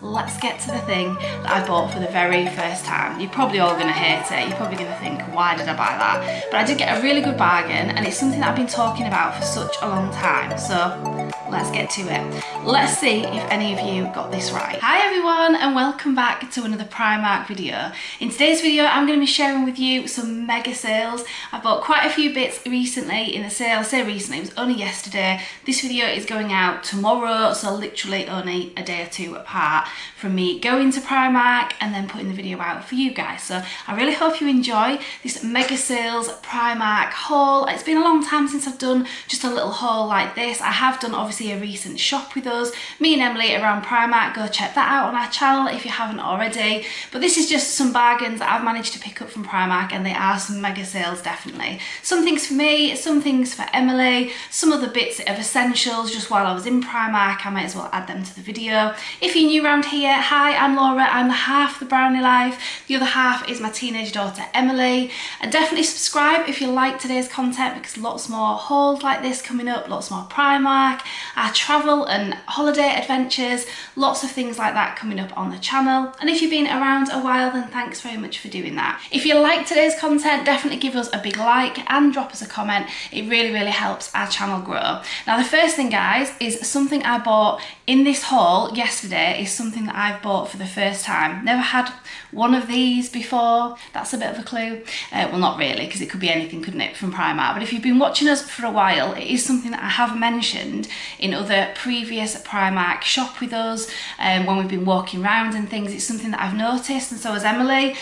let's get to the thing that I bought for the very first time. You're probably all gonna hate it. You're probably gonna think, why did I buy that? But I did get a really good bargain, and it's something that I've been talking about for such a long time. So let's get to it. Let's see if any of you got this right. Hi everyone, and welcome back to another Primark video. In today's video, I'm going to be sharing with you some mega sales. I bought quite a few bits recently in the sale. I say recently, it was only yesterday. This video is going out tomorrow, so literally only a day or two apart from me going to Primark and then putting the video out for you guys. So I really hope you enjoy this mega sales Primark haul. It's been a long time since I've done just a little haul like this. I have done obviously a recent shop with us, me and Emily around Primark. Go check that out on our channel if you haven't already. But this is just some bargains that I've managed to pick up from Primark, and they are some mega sales definitely. Some things for me, some things for Emily, some other bits of essentials just while I was in Primark. I might as well add them to the video. If you're new around here, hi, I'm Laura. I'm the half of the Brownie Life. The other half is my teenage daughter Emily. And definitely subscribe if you like today's content, because lots more hauls like this coming up, lots more Primark, our travel and holiday adventures, lots of things like that coming up on the channel. And if you've been around a while, then thanks very much for doing that. If you like today's content, definitely give us a big like and drop us a comment. It really helps our channel grow. Now the first thing, guys, is something I bought in this haul yesterday. Is something that I've bought for the first time. Never had one of these before. That's a bit of a clue. Well, not really, because it could be anything, couldn't it, from Primark. But if you've been watching us for a while, it is something that I have mentioned in other previous Primark shop with us when we've been walking around and things. It's something that I've noticed, and so has Emily.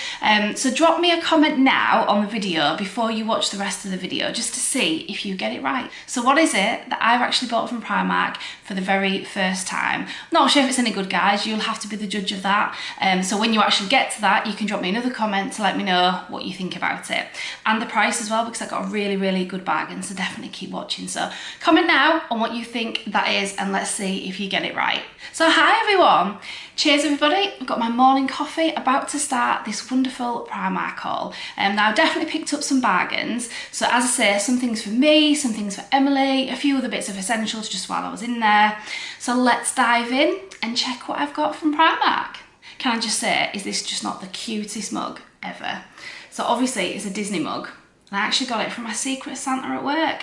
So drop me a comment now on the video before you watch the rest of the video, just to see if you get it right. So what is it that I've actually bought from Primark for the very first time? Not sure if it's any good, guys. You'll have to be the judge of that. So when you actually get to that, you can drop me another comment to let me know what you think about it, and the price as well, because I got a really good bargain. So definitely keep watching. So comment now on what you think that is, and let's see if you get it right. So hi everyone, cheers everybody. I've got my morning coffee, about to start this wonderful Primark haul. Now I definitely picked up some bargains. So as I say, some things for me, some things for Emily, a few other bits of essentials just while I was in there. So let's dive in and check what I've got from Primark. Can I just say, is this just not the cutest mug ever? So obviously it's a Disney mug, and I actually got it from my Secret Santa at work.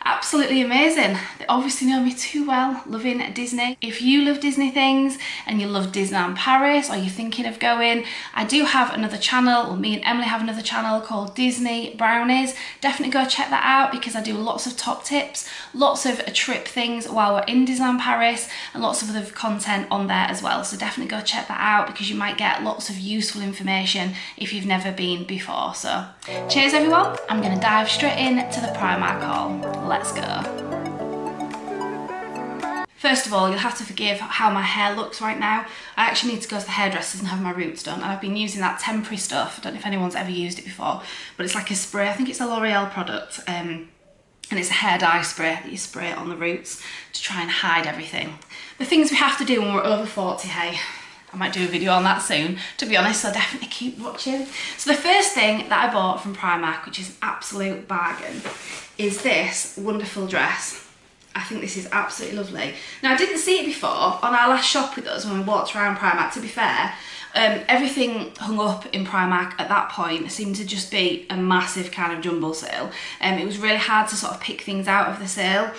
Absolutely amazing. They obviously know me too well, loving Disney. If you love Disney things and you love Disneyland Paris, or you're thinking of going, I do have another channel, or me and Emily have another channel called Disney Brownies. Definitely go check that out, because I do lots of top tips, lots of trip things while we're in Disneyland Paris, and lots of other content on there as well. So definitely go check that out, because you might get lots of useful information if you've never been before. So cheers everyone. I'm gonna dive straight in to the Primark haul. Let's go. First of all, you'll have to forgive how my hair looks right now. I actually need to go to the hairdressers and have my roots done, and I've been using that temporary stuff. I don't know if anyone's ever used it before, but it's like a spray. I think it's a L'Oreal product, and it's a hair dye spray that you spray on the roots to try and hide everything. The things we have to do when we're over 40, hey. I might do a video on that soon, to be honest, so definitely keep watching. So the first thing that I bought from Primark, which is an absolute bargain, is this wonderful dress. I think this is absolutely lovely. Now I didn't see it before on our last shop with us when we walked around Primark. To be fair, everything hung up in Primark at that point seemed to just be a massive kind of jumble sale. It was really hard to sort of pick things out of the sale.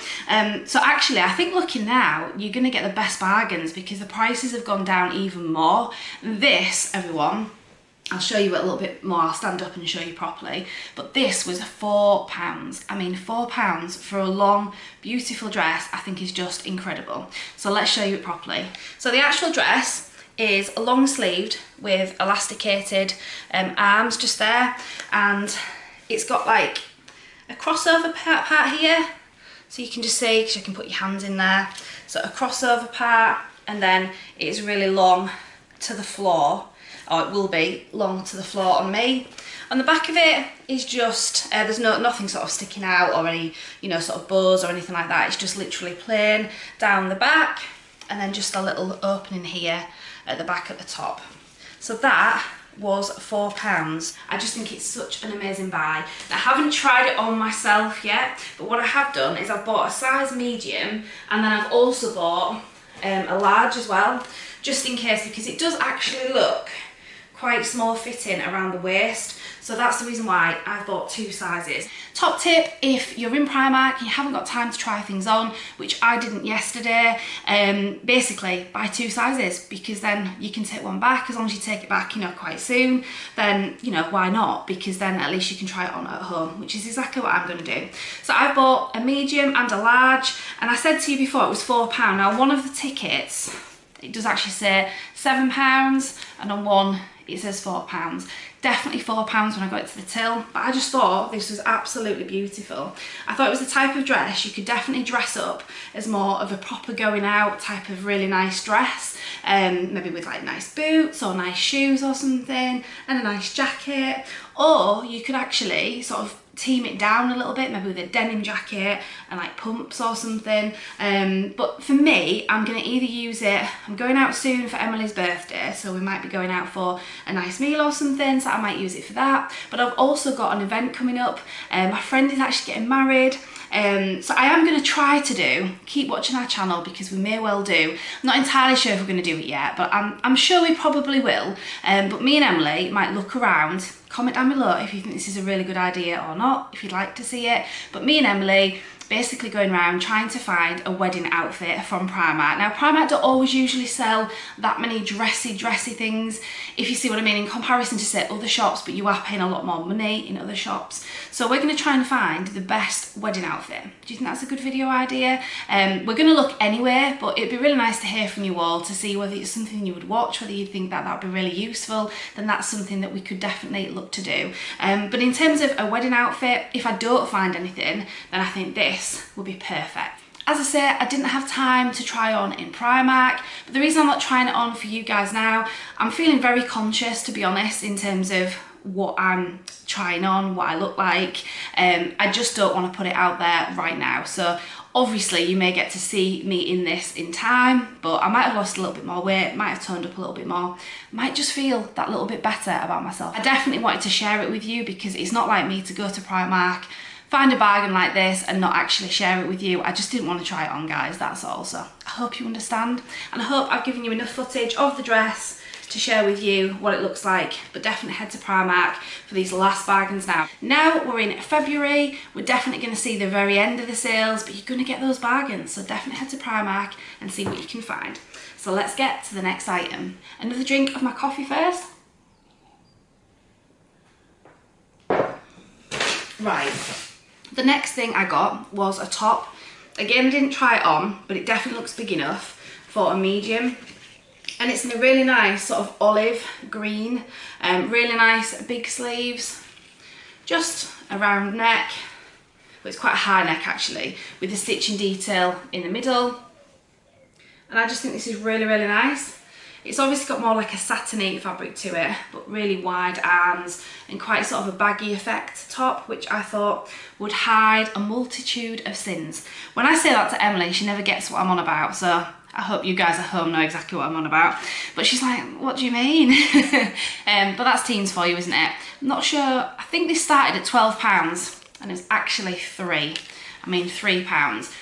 So actually, I think looking now, you're going to get the best bargains, because the prices have gone down even more. This, everyone, I'll show you a little bit more. I'll stand up and show you properly. But this was £4. I mean, £4 for a long, beautiful dress, I think is just incredible. So let's show you it properly. So the actual dress is long sleeved with elasticated arms just there, and it's got like a crossover part here, so you can just see, because you can put your hands in there. So a crossover part, and then it's really long to the floor, or it will be long to the floor on me. On the back of it is just, there's nothing sort of sticking out or any, you know, sort of bows or anything like that. It's just literally plain down the back, and then just a little opening here at the back at the top. So that was £4. I just think it's such an amazing buy. I haven't tried it on myself yet, but what I have done is I've bought a size medium, and then I've also bought a large as well, just in case, because it does actually look quite small fitting around the waist. So that's the reason why I've bought 2 sizes. Top tip, if you're in Primark and you haven't got time to try things on, which I didn't yesterday, basically buy 2 sizes, because then you can take one back. As long as you take it back, you know, quite soon, then, you know, why not? Because then at least you can try it on at home, which is exactly what I'm gonna do. So I bought a medium and a large, and I said to you before it was £4. Now one of the tickets, it does actually say £7, and on one it says £4. Definitely £4 when I got it to the till, but I just thought this was absolutely beautiful. I thought it was the type of dress you could definitely dress up as more of a proper going out type of really nice dress, maybe with like nice boots or nice shoes or something, and a nice jacket. Or you could actually sort of team it down a little bit, maybe with a denim jacket and like pumps or something. But for me, I'm gonna either use it, I'm going out soon for Emily's birthday, so we might be going out for a nice meal or something, so I might use it for that. But I've also got an event coming up. My friend is actually getting married. So I am going to try to keep watching our channel, because we may well do. I'm not entirely sure if we're going to do it yet, but I'm sure we probably will. But me and Emily might look around. Comment down below if you think this is a really good idea or not, if you'd like to see it. But me and Emily basically going around trying to find a wedding outfit from Primark. Now Primark don't always usually sell that many dressy things, if you see what I mean, in comparison to say other shops, but you are paying a lot more money in other shops. So we're going to try and find the best wedding outfit. Do you think that's a good video idea? We're going to look anyway, but it'd be really nice to hear from you all to see whether it's something you would watch, whether you think that would be really useful. Then that's something that we could definitely look to do. But in terms of a wedding outfit, if I don't find anything, then I think this will be perfect. As I say, I didn't have time to try on in Primark, but the reason I'm not trying it on for you guys now, I'm feeling very conscious, to be honest, in terms of what I'm trying on, what I look like. I just don't want to put it out there right now. So obviously you may get to see me in this in time, but I might have lost a little bit more weight, might have toned up a little bit more, might just feel that little bit better about myself. I definitely wanted to share it with you, because it's not like me to go to Primark, find a bargain like this and not actually share it with you. I just didn't want to try it on, guys, that's all. So I hope you understand, and I hope I've given you enough footage of the dress to share with you what it looks like. But definitely head to Primark for these last bargains now. Now we're in February, we're definitely going to see the very end of the sales, but you're going to get those bargains, so definitely head to Primark and see what you can find. So let's get to the next item. Another drink of my coffee first. Right. The next thing I got was a top. Again, I didn't try it on, but it definitely looks big enough for a medium. And it's in a really nice sort of olive green, really nice big sleeves, just a round neck. Well, it's quite a high neck actually, with the stitching detail in the middle. And I just think this is really nice. It's obviously got more like a satiny fabric to it, but really wide arms and quite sort of a baggy effect top, which I thought would hide a multitude of sins. When I say that to Emily, she never gets what I'm on about, so I hope you guys at home know exactly what I'm on about. But she's like, what do you mean? But that's teens for you, isn't it? I'm not sure. I think this started at £12 and it's actually £3.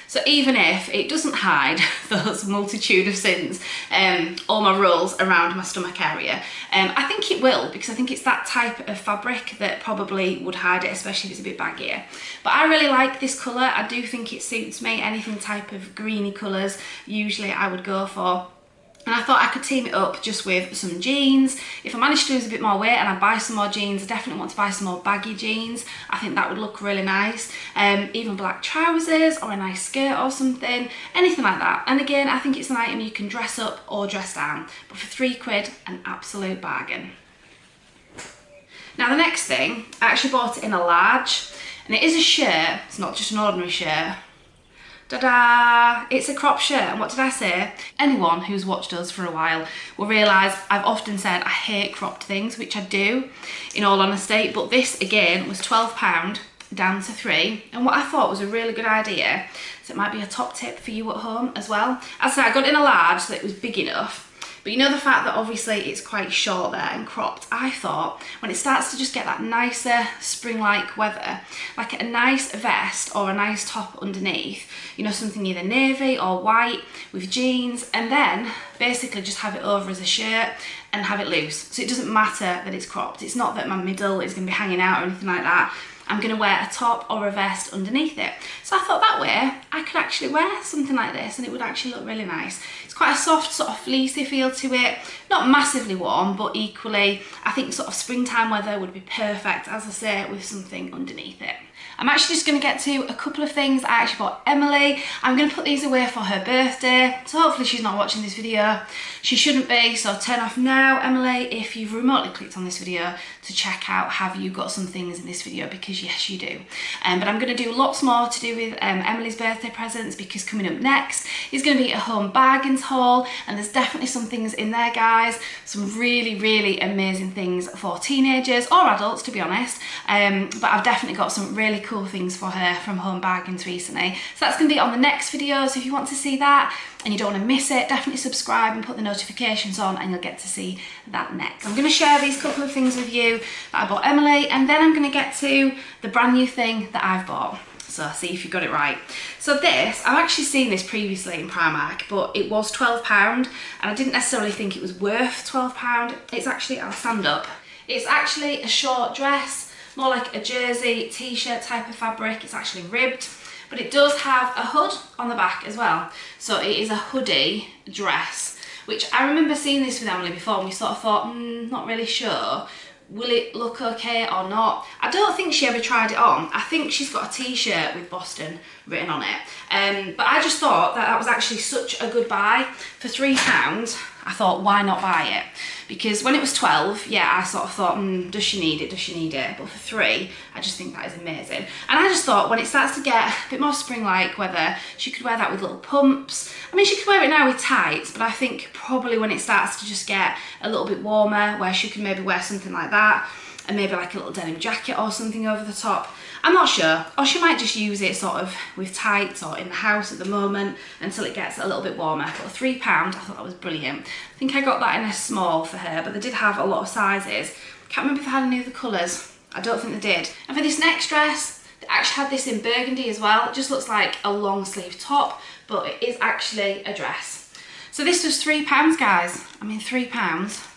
So even if it doesn't hide those multitude of sins, all my rolls around my stomach area, I think it will, because I think it's that type of fabric that probably would hide it, especially if it's a bit baggier. But I really like this colour. I do think it suits me. Anything type of greeny colours, usually I would go for. And I thought I could team it up just with some jeans. If I manage to lose a bit more weight and I buy some more jeans, I definitely want to buy some more baggy jeans. I think that would look really nice. Even black trousers or a nice skirt or something, anything like that. And again, I think it's an item you can dress up or dress down. But for £3, an absolute bargain. Now the next thing, I actually bought it in a large. And it is a shirt, it's not just an ordinary shirt. Ta-da! It's a crop shirt, and what did I say? Anyone who's watched us for a while will realise I've often said I hate cropped things, which I do, in all honesty, but this again was £12 down to £3, and what I thought was a really good idea, so it might be a top tip for you at home as well. As I said, I got it in a large so it was big enough, But you know the fact that obviously it's quite short there and cropped, I thought when it starts to just get that nicer spring-like weather, like a nice vest or a nice top underneath, you know, something either navy or white with jeans, and then basically just have it over as a shirt and have it loose. So it doesn't matter that it's cropped. It's not that my middle is going to be hanging out or anything like that. I'm going to wear a top or a vest underneath it. So I thought that way I could actually wear something like this and it would actually look really nice. It's quite a soft sort of fleecy feel to it, not massively warm, but equally I think sort of springtime weather would be perfect, as I say, with something underneath it. I'm actually just going to get to a couple of things I actually bought Emily. I'm going to put these away for her birthday, so hopefully she's not watching this video. She shouldn't be, so turn off now, Emily, if you've remotely clicked on this video to check out have you got some things in this video, because yes you do. But I'm going to do lots more to do with Emily's birthday presents, because coming up next is going to be a home bargains haul, and there's definitely some things in there, guys, some really amazing things for teenagers or adults, to be honest. But I've definitely got some really cool things for her from Home Bargains recently. So that's going to be on the next video, so if you want to see that and you don't want to miss it, definitely subscribe and put the notifications on and you'll get to see that next. I'm going to share these couple of things with you that I bought Emily, and then I'm going to get to the brand new thing that I've bought. So see if you got it right. So this, I've actually seen this previously in Primark, but it was £12 and I didn't necessarily think it was worth £12. It's actually, I'll stand up, it's actually a short dress, more like a jersey t-shirt type of fabric. It's actually ribbed, but it does have a hood on the back as well. So it is a hoodie dress, which I remember seeing this with Emily before and we sort of thought, not really sure. Will it look okay or not? I don't think she ever tried it on. I think she's got a t-shirt with Boston written on it. But I just thought that was actually such a good buy. For £3, I thought, why not buy it? Because when it was 12, yeah, I sort of thought, does she need it, does she need it? But for £3, I just think that is amazing. And I just thought when it starts to get a bit more spring-like weather, she could wear that with little pumps. I mean, she could wear it now with tights, but I think probably when it starts to just get a little bit warmer, where she could maybe wear something like that, and maybe like a little denim jacket or something over the top. I'm not sure, or she might just use it sort of with tights or in the house at the moment until it gets a little bit warmer. But £3, I thought that was brilliant. I think I got that in a small for her, but they did have a lot of sizes. Can't remember if they had any other colours. I don't think they did. And for this next dress, they actually had this in burgundy as well. It just looks like a long sleeve top, but it is actually a dress. So this was £3, guys. I mean, £3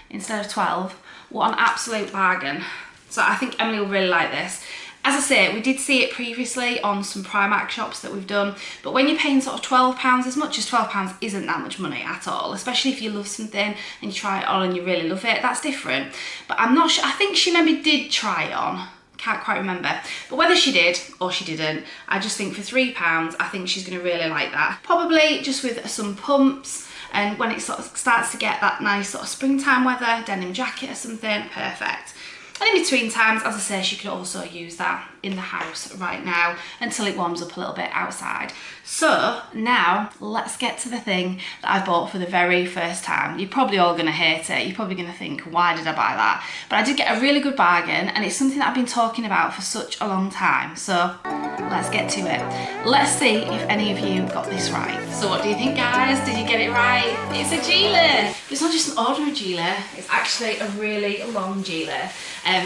instead of 12. What an absolute bargain. So I think Emily will really like this. As I say, we did see it previously on some Primark shops that we've done, but when you're paying sort of £12, as much as £12 isn't that much money at all, especially if you love something and you try it on and you really love it, that's different. But I'm not sure, I think she maybe did try it on, can't quite remember. But whether she did or she didn't, I just think for £3, I think she's gonna really like that. Probably just with some pumps, and when it sort of starts to get that nice sort of springtime weather, denim jacket or something, perfect. And in between times, as I say, she could also use that in the house right now until it warms up a little bit outside. So now let's get to the thing that I bought for the very first time. You're probably all gonna hate it. You're probably gonna think, why did I buy that? But I did get a really good bargain, and it's something that I've been talking about for such a long time. So let's get to it. Let's see if any of you got this right. So what do you think, guys? Did you get it right? It's a gilet. It's not just an ordinary gilet, it's actually a really long gilet.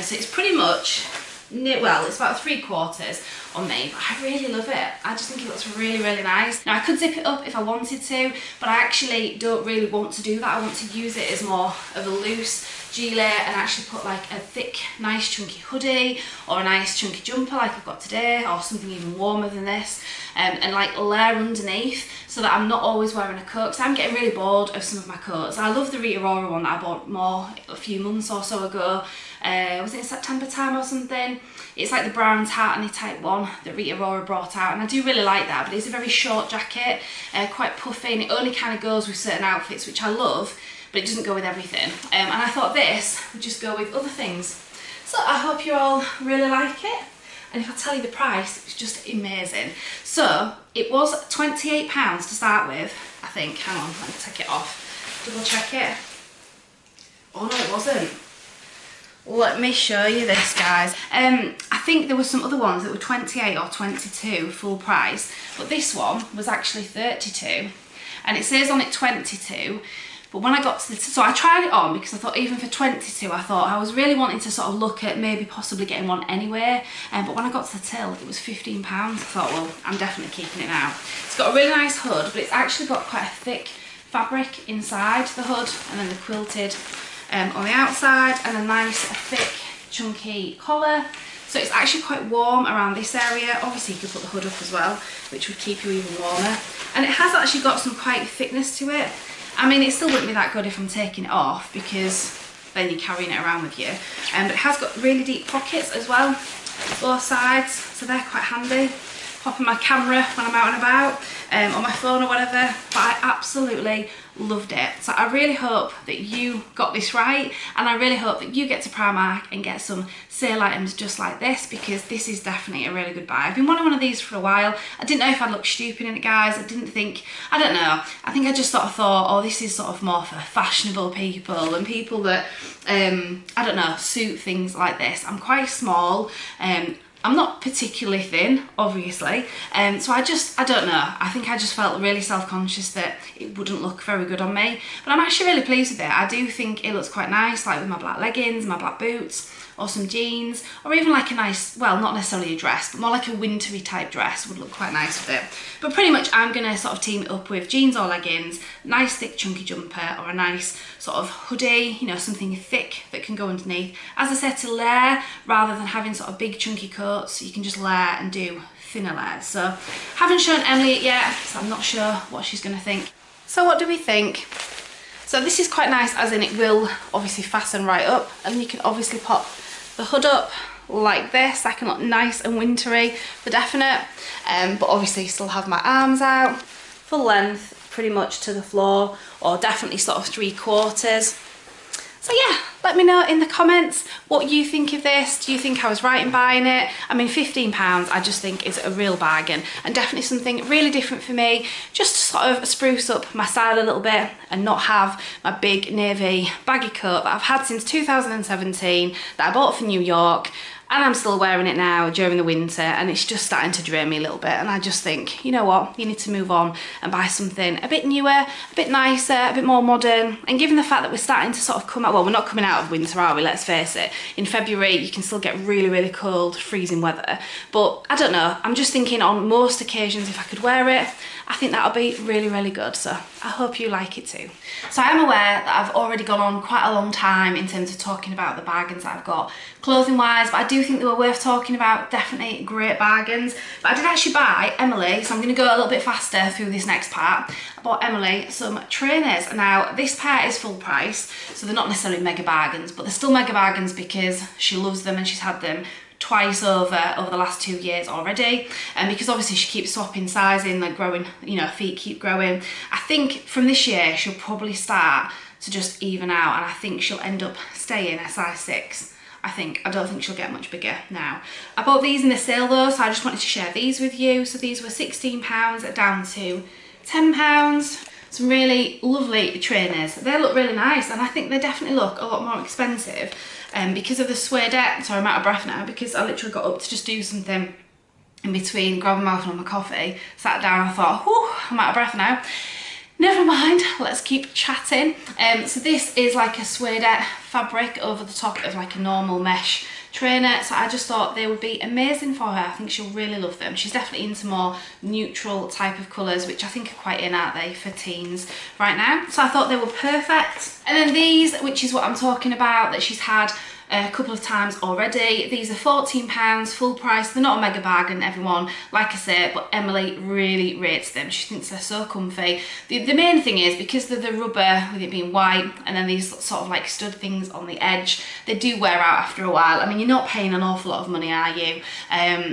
So it's pretty much, well, it's about 3/4 on me, but I really love it. I just think it looks really nice. Now I could zip it up if I wanted to, but I actually don't really want to do that. I want to use it as more of a loose gilet and actually put like a thick, nice chunky hoodie or a nice chunky jumper like I've got today, or something even warmer than this, and like layer underneath so that I'm not always wearing a coat, because I'm getting really bored of some of my coats. I love the Rita Ora one that I bought a few months or so ago. Was it in September time or something? It's like the brown tartany type one that Rita Ora brought out, and I do really like that, but it's a very short jacket, quite puffy, and it only kind of goes with certain outfits, which I love, but it doesn't go with everything. And I thought this would just go with other things. So I hope you all really like it. And if I tell you the price, it's just amazing. So it was £28 to start with, I think. Hang on, let me take it off, double check it. Oh no, it wasn't. Let me show you this, guys. I think there were some other ones that were 28 or 22 full price, but this one was actually 32, and it says on it 22, But when I got to so I tried it on because I thought even for 22, I thought I was really wanting to sort of look at maybe possibly getting one anyway. But when I got to the till, it was £15. I thought, well, I'm definitely keeping it now. It's got a really nice hood, but it's actually got quite a thick fabric inside the hood, and then the quilted on the outside, and a nice thick chunky collar. So it's actually quite warm around this area. Obviously you could put the hood up as well, which would keep you even warmer. And it has actually got some quite thickness to it. I mean, it still wouldn't be that good if I'm taking it off, because then you're carrying it around with you. But it has got really deep pockets as well, both sides, so they're quite handy. Popping my camera when I'm out and about, on my phone or whatever. But I absolutely loved it. So I really hope that you got this right, and I really hope that you get to Primark and get some sale items just like this, because this is definitely a really good buy. I've been wanting one of these for a while. I didn't know if I'd look stupid in it, guys. I didn't think, I don't know, I think I just sort of thought, oh, this is sort of more for fashionable people and people that I don't know, suit things like this. I'm quite small, I'm not particularly thin, obviously, so I don't know, I think I just felt really self-conscious that it wouldn't look very good on me, but I'm actually really pleased with it. I do think it looks quite nice, like with my black leggings, my black boots, or some jeans, or even like a nice, well, not necessarily a dress, but more like a wintry type dress would look quite nice with it. But pretty much I'm gonna sort of team it up with jeans or leggings, nice thick chunky jumper, or a nice sort of hoodie, you know, something thick that can go underneath. As I said, to layer, rather than having sort of big chunky coats, you can just layer and do thinner layers. So haven't shown Emily it yet, so I'm not sure what she's gonna think. So what do we think? So this is quite nice, as in it will obviously fasten right up, and you can obviously pop the hood up like this. That can look nice and wintry for definite, but obviously still have my arms out full length pretty much to the floor, or definitely sort of 3/4. So yeah, let me know in the comments what you think of this. Do you think I was right in buying it? I mean, £15 I just think is a real bargain, and definitely something really different for me, just to sort of spruce up my style a little bit and not have my big navy baggy coat that I've had since 2017 that I bought for New York. And I'm still wearing it now during the winter, and it's just starting to drain me a little bit. And I just think, you know what, you need to move on and buy something a bit newer, a bit nicer, a bit more modern. And given the fact that we're starting to sort of come out, well, we're not coming out of winter, are we? Let's face it. In February, you can still get really, really cold, freezing weather. But I don't know, I'm just thinking on most occasions, if I could wear it, I think that'll be really, really good. So I hope you like it too. So I am aware that I've already gone on quite a long time in terms of talking about the bargains that I've got clothing wise, but I do think they were worth talking about. Definitely great bargains. But I did actually buy Emily, so I'm going to go a little bit faster through this next part. I bought Emily some trainers. Now this pair is full price, so they're not necessarily mega bargains, but they're still mega bargains because she loves them and she's had them twice over the last 2 years already, and because obviously she keeps swapping sizing, like growing, you know, feet keep growing. I think from this year she'll probably start to just even out, and I think she'll end up staying a size 6. I don't think she'll get much bigger now. I bought these in the sale though, so I just wanted to share these with you. So these were £16 down to £10. Some really lovely trainers. They look really nice, and I think they definitely look a lot more expensive because of the suedette. Sorry, I'm out of breath now because I literally got up to just do something in between, grab a mouthful of my coffee, sat down, I thought, whew, I'm out of breath now. Never mind, let's keep chatting. So this is like a suedette fabric over the top of like a normal mesh trainer, so I just thought they would be amazing for her. I think she'll really love them. She's definitely into more neutral type of colours, which I think are quite in, aren't they, for teens right now. So I thought they were perfect. And then these, which is what I'm talking about, that she's had a couple of times already. These are £14 full price. They're not a mega bargain, everyone, like I say, but Emily really rates them. She thinks they're so comfy. The main thing is because they're the rubber, with it being white, and then these sort of like stud things on the edge, they do wear out after a while. I mean, you're not paying an awful lot of money, are you?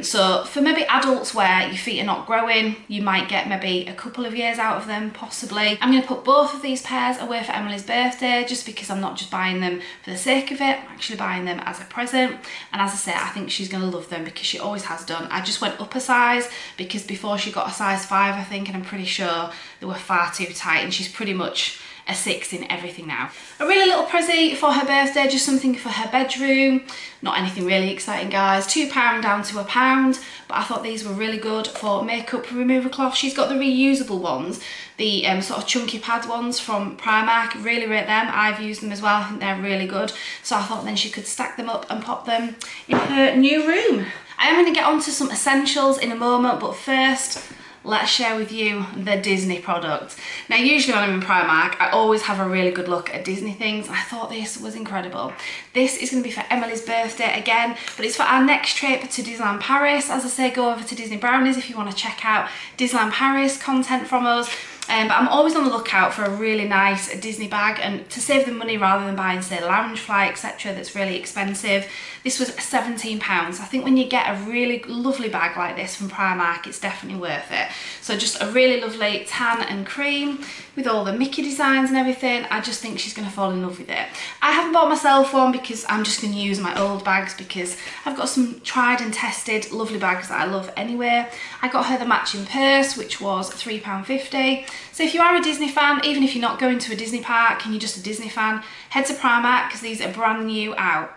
So for maybe adults where your feet are not growing, you might get maybe a couple of years out of them, possibly. I'm going to put both of these pairs away for Emily's birthday, just because I'm not just buying them for the sake of it. I'm actually buying them as a present, and as I say, I think she's going to love them because she always has done. I just went up a size because before she got a size 5, I think, and I'm pretty sure they were far too tight, and she's pretty much a 6 in everything now. A really little present for her birthday, just something for her bedroom. Not anything really exciting, guys. £2 down to £1, but I thought these were really good for makeup remover cloth. She's got the reusable ones, the sort of chunky pad ones from Primark. Really rate them. I've used them as well. I think they're really good. So I thought then she could stack them up and pop them in her new room. I am going to get onto some essentials in a moment, but first, let's share with you the Disney product. Now, usually when I'm in Primark, I always have a really good look at Disney things. I thought this was incredible. This is going to be for Emily's birthday again, but it's for our next trip to Disneyland Paris. As I say, go over to Disney Brownies if you want to check out Disneyland Paris content from us. But I'm always on the lookout for a really nice Disney bag, and to save the money rather than buying, say, Loungefly, etc., that's really expensive. This was £17. I think when you get a really lovely bag like this from Primark, it's definitely worth it. So just a really lovely tan and cream with all the Mickey designs and everything. I just think she's going to fall in love with it. I haven't bought myself one because I'm just going to use my old bags, because I've got some tried and tested lovely bags that I love anyway. I got her the matching purse, which was £3.50. So if you are a Disney fan, even if you're not going to a Disney park and you're just a Disney fan, head to Primark because these are brand new out.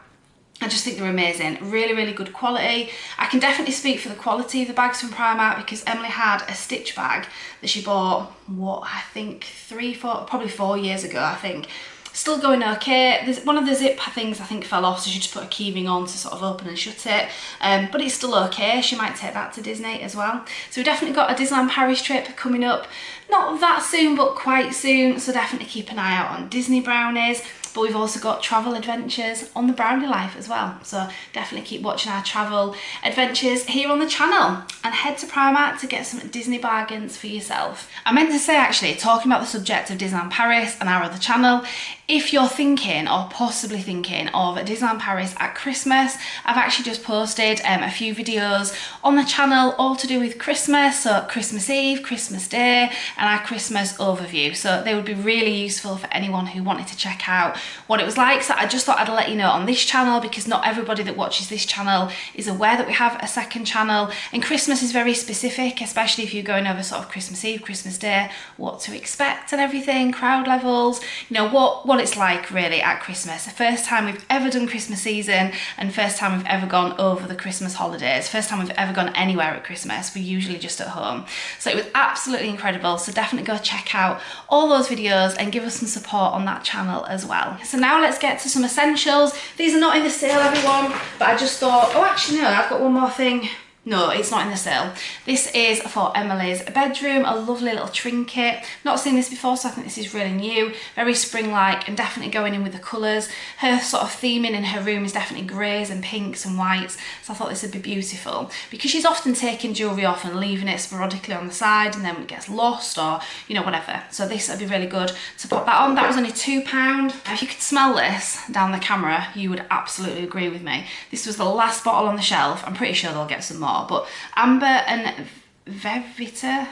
I just think they're amazing. Really, really good quality. I can definitely speak for the quality of the bags from Primark, because Emily had a Stitch bag that she bought, what, I think probably 4 years ago, I think. Still going okay. There's one of the zip things I think fell off, so she just put a keyring on to sort of open and shut it. But it's still okay. She might take that to Disney as well. So we've definitely got a Disneyland Paris trip coming up. Not that soon, but quite soon. So definitely keep an eye out on Disney Brownies. But we've also got travel adventures on the Brownie Life as well. So definitely keep watching our travel adventures here on the channel, and head to Primark to get some Disney bargains for yourself. I meant to say, actually, talking about the subject of Disneyland Paris and our other channel, if you're thinking or possibly thinking of Disneyland Paris at Christmas, I've actually just posted a few videos on the channel all to do with Christmas, so Christmas Eve, Christmas Day, and our Christmas overview. So they would be really useful for anyone who wanted to check out what it was like. So I just thought I'd let you know on this channel, because not everybody that watches this channel is aware that we have a second channel, and Christmas is very specific, especially if you're going over sort of Christmas Eve, Christmas Day, what to expect and everything, crowd levels, you know, what it's like really at Christmas. The first time we've ever done Christmas season, and first time we've ever gone over the Christmas holidays, first time we've ever gone anywhere at Christmas. We're usually just at home. So it was absolutely incredible. So definitely go check out all those videos and give us some support on that channel as well. So now let's get to some essentials. These are not in the sale, everyone, but I just thought, oh, actually no, I've got one more thing. No, it's not in the sale. This is for Emily's bedroom, a lovely little trinket. Not seen this before, so I think this is really new. Very spring-like, and definitely going in with the colours. Her sort of theming in her room is definitely greys and pinks and whites, so I thought this would be beautiful. Because she's often taking jewellery off and leaving it sporadically on the side, and then it gets lost or, you know, whatever. So this would be really good to pop that on. That was only £2. If you could smell this down the camera, you would absolutely agree with me. This was the last bottle on the shelf. I'm pretty sure they'll get some more. But Amber and Vetiver,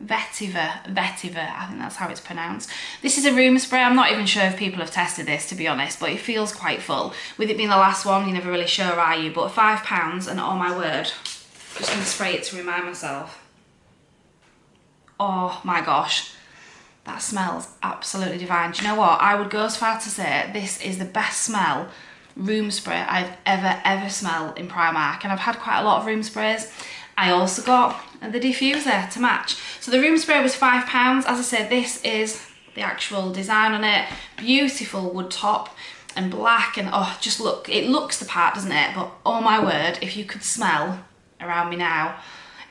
I think that's how it's pronounced. This is a room spray. I'm not even sure if people have tested this, to be honest, but it feels quite full. With it being the last one, you're never really sure, are you? But £5, and oh my word, just gonna spray it to remind myself. Oh my gosh, that smells absolutely divine. Do you know what? I would go as far to say this is the best smell room spray I've ever smelled in Primark, and I've had quite a lot of room sprays. I also got the diffuser to match. So the room spray was £5. As I said, this is the actual design on it. Beautiful wood top and black, and oh, just look, it looks the part, doesn't it? But oh my word, if you could smell around me now,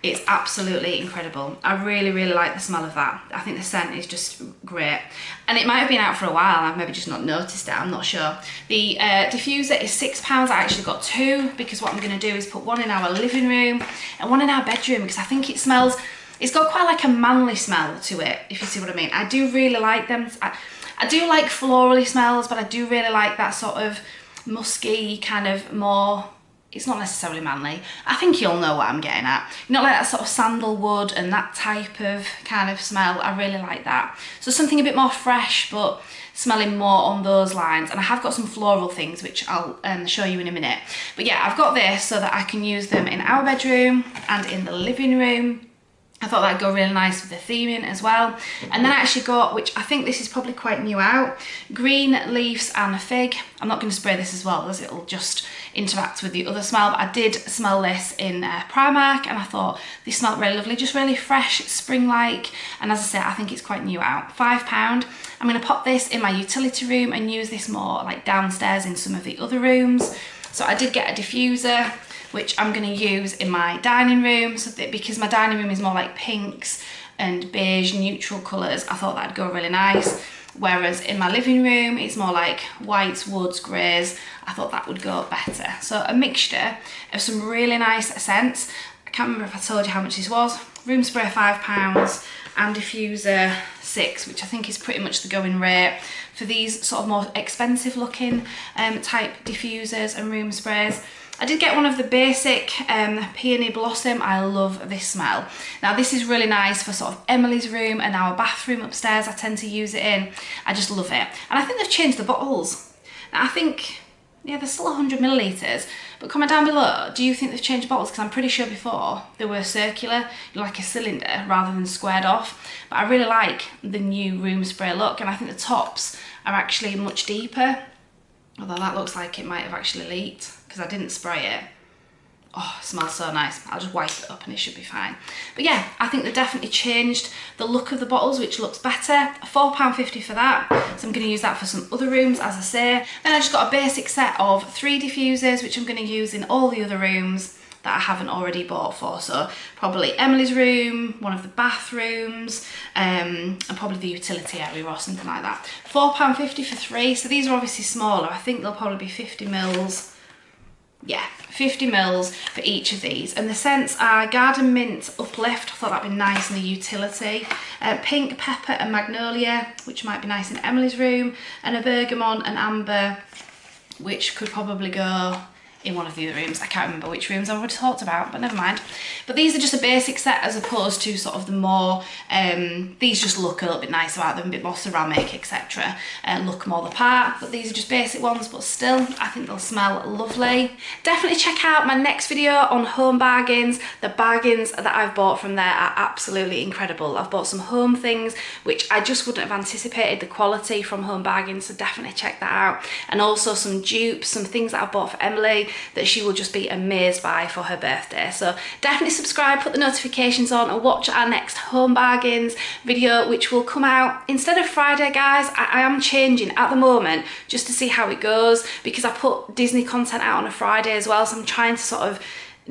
it's absolutely incredible. I really like the smell of that. I think the scent is just great. And it might have been out for a while, I've maybe just not noticed it, I'm not sure. The diffuser is £6. I actually got 2, because what I'm gonna do is put one in our living room and one in our bedroom, because I think it smells, it's got quite like a manly smell to it, if you see what I mean. I do really like them. I do like florally smells, but I do really like that sort of musky, kind of more, it's not necessarily manly. I think you'll know what I'm getting at. Not like that sort of sandalwood and that type of kind of smell. I really like that. So something a bit more fresh, but smelling more on those lines. And I have got some floral things, which I'll show you in a minute. But yeah, I've got this so that I can use them in our bedroom and in the living room. I thought that'd go really nice with the theming as well. And then I actually got, which I think this is probably quite new out, green leaves and a fig. I'm not going to spray this as well as it'll just interact with the other smell, but I did smell this in Primark and I thought this smelled really lovely, just really fresh, spring-like. And as I said, I think it's quite new out. £5. I'm going to pop this in my utility room and use this more like downstairs in some of the other rooms. So I did get a diffuser, which I'm going to use in my dining room, so that because my dining room is more like pinks and beige neutral colours, I thought that'd go really nice. Whereas in my living room, it's more like whites, woods, greys. I thought that would go better. So a mixture of some really nice scents. I can't remember if I told you how much this was. Room spray £5 and diffuser £6, which I think is pretty much the going rate for these sort of more expensive looking type diffusers and room sprays. I did get one of the basic Peony Blossom. I love this smell. Now this is really nice for sort of Emily's room and our bathroom upstairs. I tend to use it in. I just love it. And I think they've changed the bottles. Now I think, yeah, they're still 100 millilitres, but comment down below, do you think they've changed the bottles? Because I'm pretty sure before they were circular, like a cylinder rather than squared off. But I really like the new room spray look, and I think the tops are actually much deeper. Although that looks like it might have actually leaked because I didn't spray it. Oh, it smells so nice. I'll just wipe it up and it should be fine. But yeah, I think they definitely changed the look of the bottles, which looks better. £4.50 for that. So I'm going to use that for some other rooms, as I say. Then I just got a basic set of 3 diffusers, which I'm going to use in all the other rooms that I haven't already bought for. So probably Emily's room, one of the bathrooms, and probably the utility area or something like that. £4.50 for 3. So these are obviously smaller. I think they'll probably be 50 mils. Yeah, 50 mils for each of these. And the scents are Garden Mint Uplift. I thought that'd be nice in the utility. Pink Pepper and Magnolia, which might be nice in Emily's room. And a Bergamot and Amber, which could probably go in one of the other rooms. I can't remember which rooms I've already talked about, but never mind. But these are just a basic set as opposed to sort of the more, these just look a little bit nicer about them, a bit more ceramic, etc. Look more the part, but these are just basic ones, but still, I think they'll smell lovely. Definitely check out my next video on home bargains. The bargains that I've bought from there are absolutely incredible. I've bought some home things, which I just wouldn't have anticipated the quality from home bargains, so definitely check that out. And also some dupes, some things that I've bought for Emily that she will just be amazed by for her birthday. So definitely subscribe, put the notifications on, and watch our next home bargains video, which will come out instead of Friday, guys. I am changing at the moment just to see how it goes, because I put Disney content out on a Friday as well, so I'm trying to sort of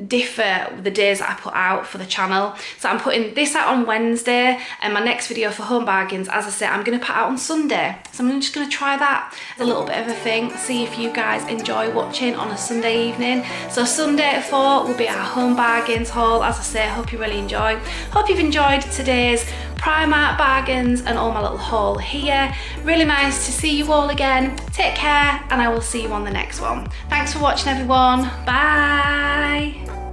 differ the days that I put out for the channel. So I'm putting this out on Wednesday, and my next video for home bargains, as I said, I'm going to put out on Sunday. So I'm just going to try that as a little bit of a thing, see if you guys enjoy watching on a Sunday evening. So Sunday at 4 will be our home bargains haul. As I say, I hope you really enjoy. Hope you've enjoyed today's Primark bargains and all my little haul here. Really nice to see you all again. Take care, and I will see you on the next one. Thanks for watching, everyone. Bye.